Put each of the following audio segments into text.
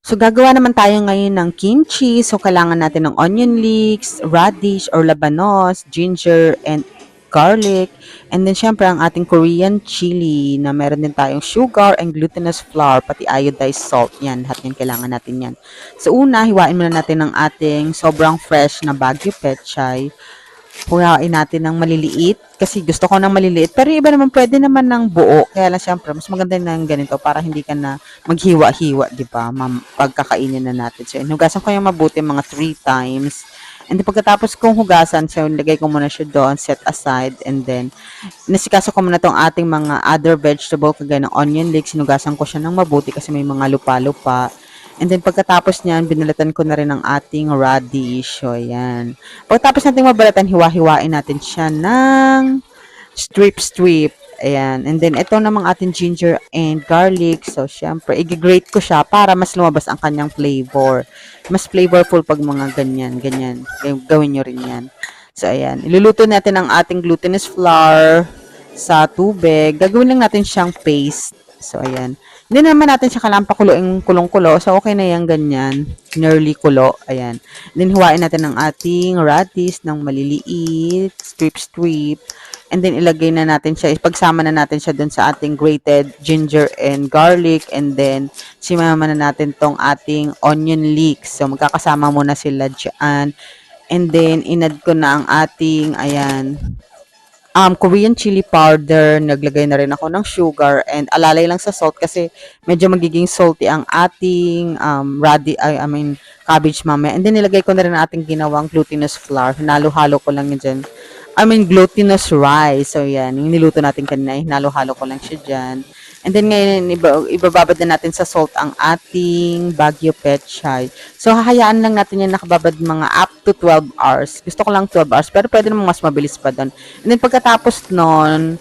So, gagawa naman tayo ngayon ng kimchi. So, kailangan natin ng onion leeks, radish or labanos, ginger, and garlic. And then, syempre, ang ating Korean chili na meron din tayong sugar and glutinous flour, pati iodized salt. Yan, lahat yan, kailangan natin yan. So, una, hiwain muna natin ng ating sobrang fresh na Baguio Pechay. Huwain natin ng maliliit kasi gusto ko ng maliliit pero yung iba naman pwede naman ng buo kaya lang syempre mas maganda ng ganito para hindi ka na maghiwa-hiwa, di ba? Pagkakainin na natin. So, hugasan ko yung mabuti mga 3 times. And then, pagkatapos kong hugasan, so, lagay ko muna siya doon, set aside, and then, nasikaso ko muna tong ating mga other vegetable, kagaya ng onion leeks, sinugasan ko siya ng mabuti kasi may mga lupa-lupa. And then, pagkatapos niyan, binalatan ko na rin ang ating radish. So, ayan. Pagkatapos natin mabalatan, hiwa-hiwain natin siya ng strip-strip. Ayan. And then, ito namang ating ginger and garlic. So, syempre, i-grate ko siya para mas lumabas ang kanyang flavor. Mas flavorful pag mga ganyan, ganyan. Gawin nyo rin yan. So, ayan. Iluluto natin ang ating glutinous flour sa tubig. Gagawin lang natin siyang paste. So, ayan. Hindi naman natin siya kailangan pakuluin kulong-kulo. So, okay na yan, ganyan. Nearly kulo. Ayan. Then, huwain natin ang ating radish ng maliliit. Strip-strip. And then, ilagay na natin siya. Ipagsama na natin siya dun sa ating grated ginger and garlic. And then, simama na natin tong ating onion leeks. So, magkakasama muna sila dyan. And then, inad ko na ang ating, ayan, Korean chili powder, naglagay na rin ako ng sugar and alalay lang sa salt kasi medyo magiging salty ang ating cabbage mamaya. And then nilagay ko na rin ang ating ginawang glutinous flour. Hinalo-halo ko lang yun dyan. Glutinous rice. So, yan. Yung niluto natin kanina, hinalo-halo ko lang siya dyan. And then ngayon, ibababad na natin sa salt ang ating Baguio Pechay. So, hahayaan lang natin yan nakababad mga up to 12 hours. Gusto ko lang 12 hours, pero pwede namang mas mabilis pa doon. And then pagkatapos nun,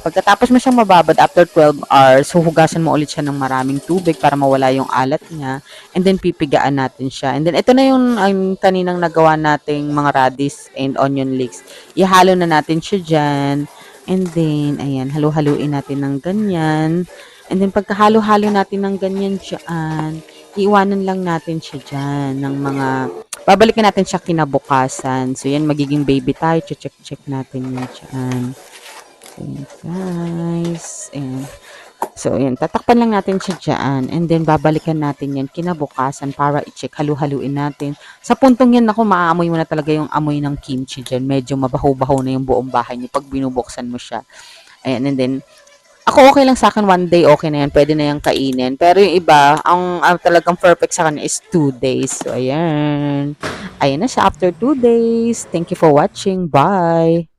pagkatapos mo siyang mababad after 12 hours, huhugasan mo ulit siya ng maraming tubig para mawala yung alat niya. And then pipigaan natin siya. And then ito na yung kaninang nagawa nating mga radish and onion leeks. Ihalo na natin siya dyan. And then, ayan, halo-haluin natin ng ganyan. And then, pagkahalo-halo natin ng ganyan dyan, iiwanan lang natin siya dyan ng mga, babalikan natin siya kinabukasan. So, yan, magiging baby tayo. Check natin yan dyan. Ayan, guys. Ayan. So, ayan, tatakpan lang natin siya dyan. And then, babalikan natin yan kinabukasan para i-check, halu-haluin natin. Sa puntong yan, ako, maaamoy mo na talaga yung amoy ng kimchi dyan. Medyo mabaho-baho na yung buong bahay niyo pag binubuksan mo siya. Ayan, and then, ako okay lang sa akin, 1 day okay na yan. Pwede na yan kainin. Pero yung iba, ang talagang perfect sa kanya is 2 days. So, ayan. Ayan na siya after 2 days. Thank you for watching. Bye!